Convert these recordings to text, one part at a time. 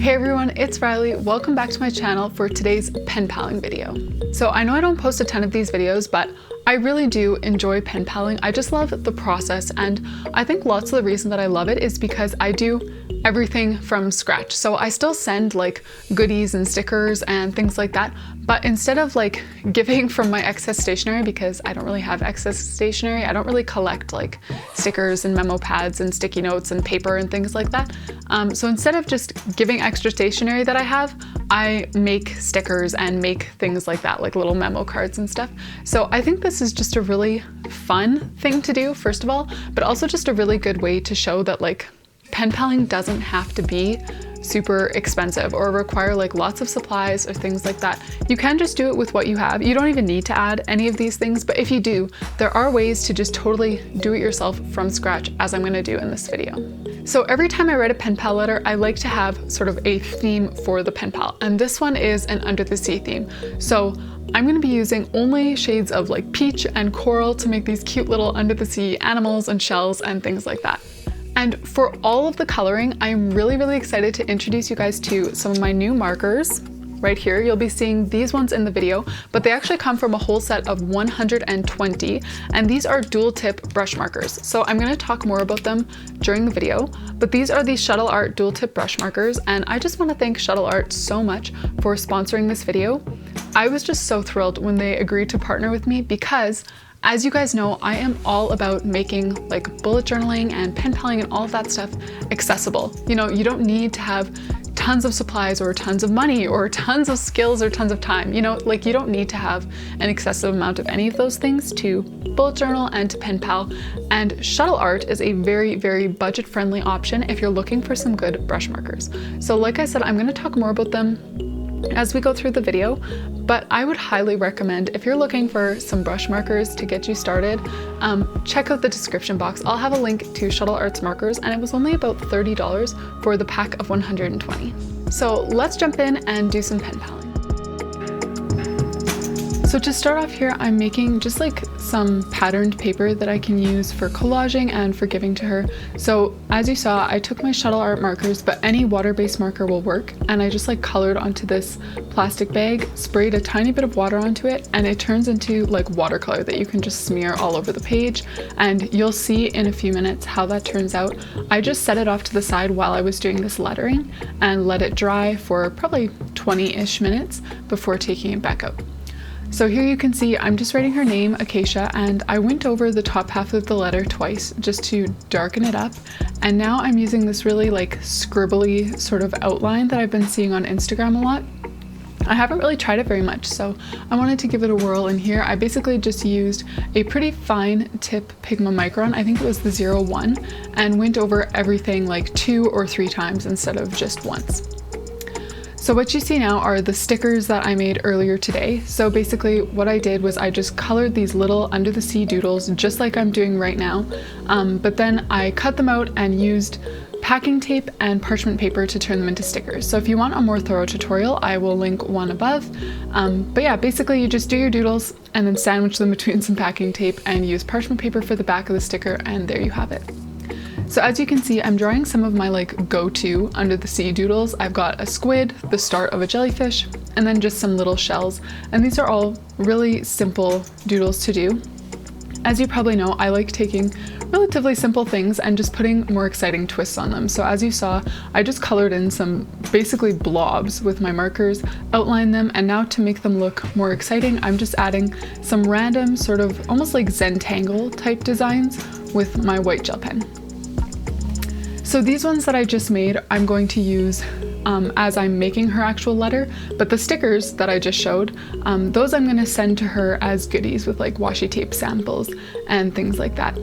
Hey everyone, it's Riley. Welcome back to my channel for today's pen paling video. So I know I don't post a ton of these videos, but I really do enjoy pen paling. I just love the process, and I think lots of the reason that I love it is because I do everything from scratch. So I still send like goodies and stickers and things like that, but instead of like giving from my excess stationery, because I don't really have excess stationery, I don't really collect like stickers and memo pads and sticky notes and paper and things like that. So instead of just giving extra stationery that I have, I make stickers and make things like that, like little memo cards and stuff. So I think this is just a really fun thing to do, first of all, but also just a really good way to show that like pen paling doesn't have to be super expensive or require like lots of supplies or things like that. You can just do it with what you have. You don't even need to add any of these things, but if you do, there are ways to just totally do it yourself from scratch, as I'm going to do in this video. So every time I write a pen pal letter, I like to have sort of a theme for the pen pal, and this one is an under the sea theme. So I'm going to be using only shades of like peach and coral to make these cute little under the sea animals and shells and things like that. And for all of the coloring, I'm really excited to introduce you guys to some of my new markers. Right here, you'll be seeing these ones in the video, but they actually come from a whole set of 120, and these are dual tip brush markers. So I'm going to talk more about them during the video, but these are the Shuttle Art dual tip brush markers, and I just want to thank Shuttle Art so much for sponsoring this video. I was just so thrilled when they agreed to partner with me because, as you guys know, I am all about making like bullet journaling and pen paling and all of that stuff accessible. You know, you don't need to have tons of supplies or tons of money or tons of skills or tons of time. You know, like you don't need to have an excessive amount of any of those things to bullet journal and to pen pal. And Shuttle Art is a very budget friendly option if you're looking for some good brush markers. So like I said, I'm going to talk more about them as we go through the video, but I would highly recommend, if you're looking for some brush markers to get you started, check out the description box. I'll have a link to Shuttle Art's markers, and it was only about $30 for the pack of 120. So let's jump in and do some pen paling. So to start off here, I'm making just like some patterned paper that I can use for collaging and for giving to her. So as you saw, I took my Shuttle Art markers, but any water-based marker will work. And I just like colored onto this plastic bag, sprayed a tiny bit of water onto it, and it turns into like watercolor that you can just smear all over the page. And you'll see in a few minutes how that turns out. I just set it off to the side while I was doing this lettering and let it dry for probably 20-ish minutes before taking it back out. So here you can see I'm just writing her name, Acacia, and I went over the top half of the letter twice just to darken it up. And now I'm using this really like scribbly sort of outline that I've been seeing on Instagram a lot. I haven't really tried it very much, so I wanted to give it a whirl in here. I basically just used a pretty fine tip Pigma Micron, I think it was the 01, and went over everything like 2 or 3 times instead of just once. So what you see now are the stickers that I made earlier today. So basically what I did was I just colored these little under the sea doodles just like I'm doing right now, but then I cut them out and used packing tape and parchment paper to turn them into stickers. So if you want a more thorough tutorial, I will link one above. But yeah, basically you just do your doodles and then sandwich them between some packing tape and use parchment paper for the back of the sticker, and there you have it. So as you can see, I'm drawing some of my like go-to under the sea doodles. I've got a squid, the start of a jellyfish, and then just some little shells. And these are all really simple doodles to do. As you probably know, I like taking relatively simple things and just putting more exciting twists on them. So as you saw, I just colored in some basically blobs with my markers, outlined them, and now to make them look more exciting, I'm just adding some random sort of almost like Zentangle type designs with my white gel pen. So these ones that I just made, I'm going to use as I'm making her actual letter, but the stickers that I just showed, those I'm going to send to her as goodies with like washi tape samples and things like that.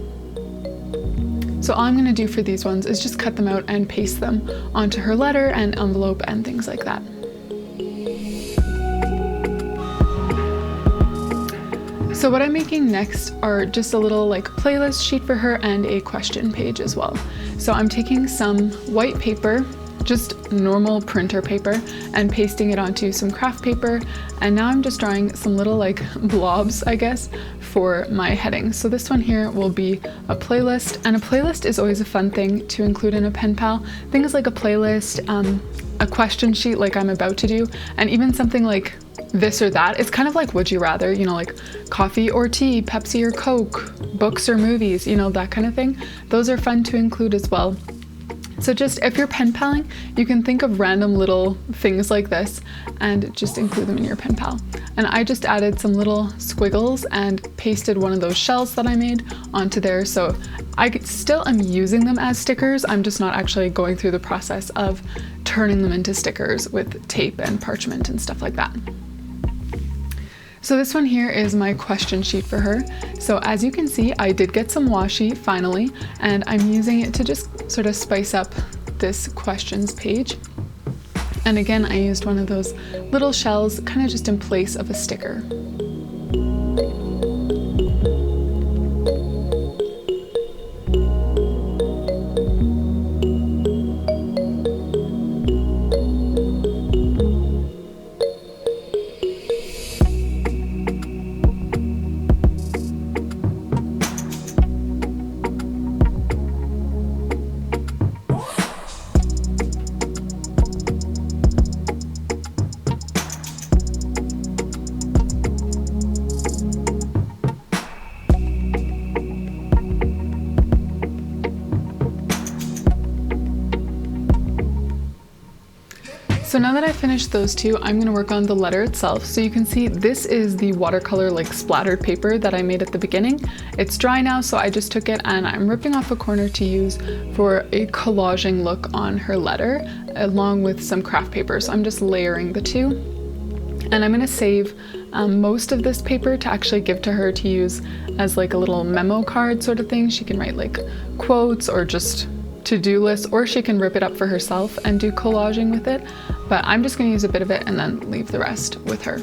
So all I'm going to do for these ones is just cut them out and paste them onto her letter and envelope and things like that. So what I'm making next are just a little like playlist sheet for her and a question page as well. So I'm taking some white paper, just normal printer paper, and pasting it onto some craft paper, and now I'm just drawing some little like blobs, I guess, for my heading. So this one here will be a playlist, and a playlist is always a fun thing to include in a pen pal. Things like a playlist, a question sheet like I'm about to do, and even something like this or that. It's kind of like would you rather, you know, like coffee or tea, Pepsi or Coke, books or movies, you know, that kind of thing. Those are fun to include as well. So just if you're pen paling, you can think of random little things like this and just include them in your pen pal. And I just added some little squiggles and pasted one of those shells that I made onto there. So I still am using them as stickers. I'm just not actually going through the process of turning them into stickers with tape and parchment and stuff like that. So this one here is my question sheet for her. So as you can see, I did get some washi finally, and I'm using it to just sort of spice up this questions page. And again, I used one of those little shells kind of just in place of a sticker. So now that I finished those two, I'm going to work on the letter itself. So you can see this is the watercolor like splattered paper that I made at the beginning. It's dry now, so I just took it and I'm ripping off a corner to use for a collaging look on her letter, along with some craft paper. So I'm just layering the two. And I'm going to save most of this paper to actually give to her to use as like a little memo card sort of thing. She can write like quotes or just to-do lists, or she can rip it up for herself and do collaging with it. But I'm just going to use a bit of it and then leave the rest with her.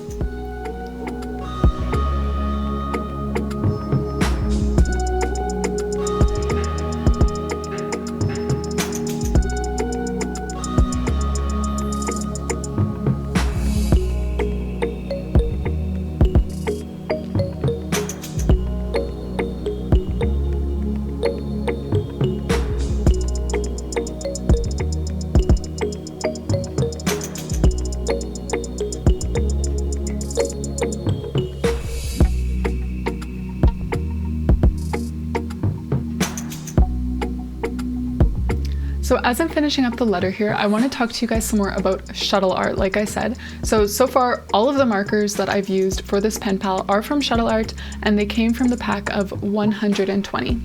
So as I'm finishing up the letter here, I want to talk to you guys some more about Shuttle Art, like I said. So far, all of the markers that I've used for this pen pal are from Shuttle Art, and they came from the pack of 120.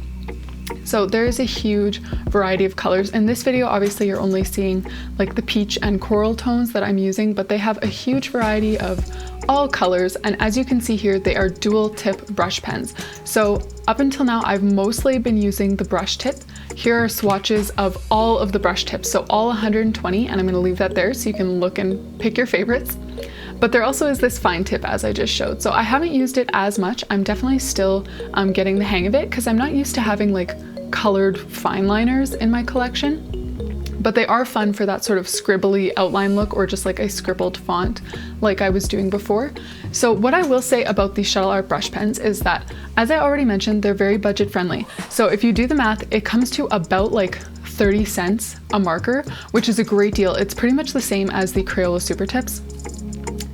So there is a huge variety of colors. In this video, obviously you're only seeing like the peach and coral tones that I'm using, but they have a huge variety of all colors. And as you can see here, they are dual tip brush pens. So up until now, I've mostly been using the brush tip. Here are swatches of all of the brush tips, so all 120, and I'm going to leave that there so you can look and pick your favorites. But there also is this fine tip, as I just showed. So I haven't used it as much. I'm definitely still getting the hang of it because I'm not used to having like colored fine liners in my collection. But they are fun for that sort of scribbly outline look, or just like a scribbled font like I was doing before. So what I will say about these Shuttle Art brush pens is that, as I already mentioned, they're very budget friendly. So if you do the math, it comes to about like 30 cents a marker, which is a great deal. It's pretty much the same as the Crayola Super Tips.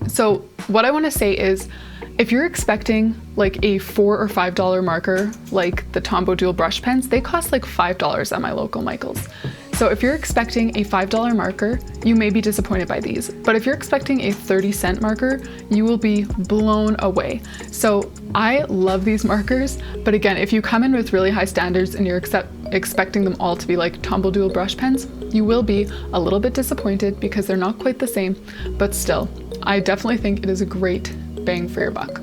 So what I want to say is, if you're expecting like a $4 or $5 marker, like the Tombow Dual brush pens, they cost like $5 at my local Michael's. So if you're expecting a $5 marker, you may be disappointed by these. But if you're expecting a 30-cent marker, you will be blown away. So I love these markers, but again, if you come in with really high standards and you're expecting them all to be like Tombow Dual brush pens, you will be a little bit disappointed because they're not quite the same, but still, I definitely think it is a great bang for your buck.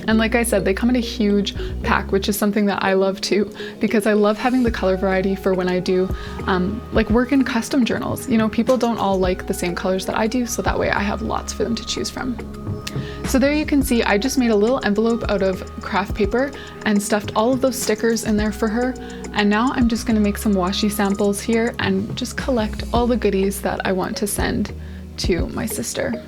And like I said, they come in a huge pack, which is something that I love too, because I love having the color variety for when I do like work in custom journals. You know, people don't all like the same colors that I do, so that way I have lots for them to choose from. So there you can see, I just made a little envelope out of craft paper and stuffed all of those stickers in there for her. And now I'm just gonna make some washi samples here and just collect all the goodies that I want to send to my sister.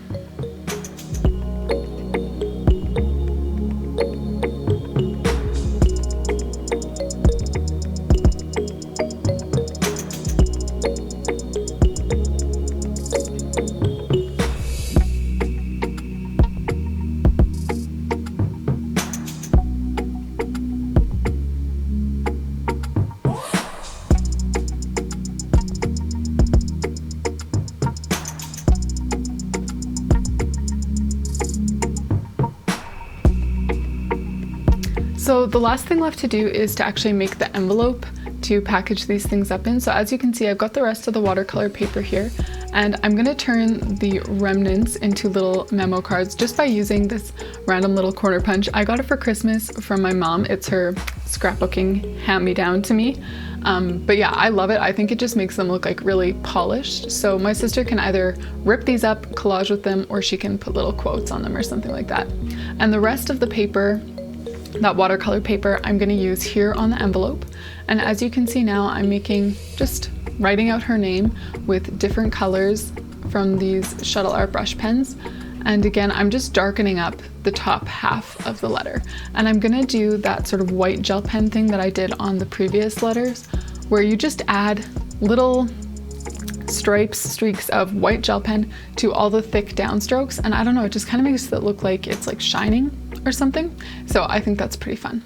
So the last thing left to do is to actually make the envelope to package these things up in. So as you can see, I've got the rest of the watercolor paper here, and I'm gonna turn the remnants into little memo cards just by using this random little corner punch. I got it for Christmas from my mom. It's her scrapbooking hand-me-down to me. But yeah, I love it. I think it just makes them look like really polished. So my sister can either rip these up, collage with them, or she can put little quotes on them or something like that. And the rest of the paper, that watercolor paper, I'm gonna use here on the envelope. And as you can see now, I'm just writing out her name with different colors from these Shuttle Art brush pens. And again, I'm just darkening up the top half of the letter. And I'm gonna do that sort of white gel pen thing that I did on the previous letters, where you just add little streaks of white gel pen to all the thick downstrokes. And I don't know, it just kind of makes it look like it's like shining or something. So I think that's pretty fun.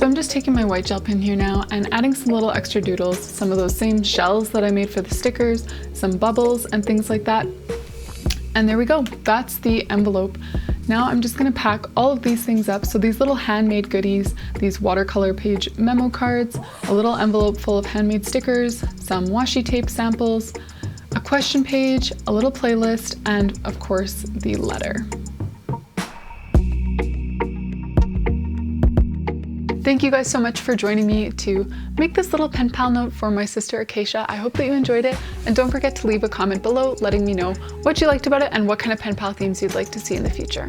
I'm just taking my white gel pen here now and adding some little extra doodles, some of those same shells that I made for the stickers, some bubbles and things like that. And there we go, that's the envelope. Now I'm just gonna pack all of these things up. So these little handmade goodies, these watercolor page memo cards, a little envelope full of handmade stickers, some washi tape samples, a question page, a little playlist, and of course the letter. Thank you guys so much for joining me to make this little pen pal note for my sister Acacia. I hope that you enjoyed it, and don't forget to leave a comment below letting me know what you liked about it and what kind of pen pal themes you'd like to see in the future.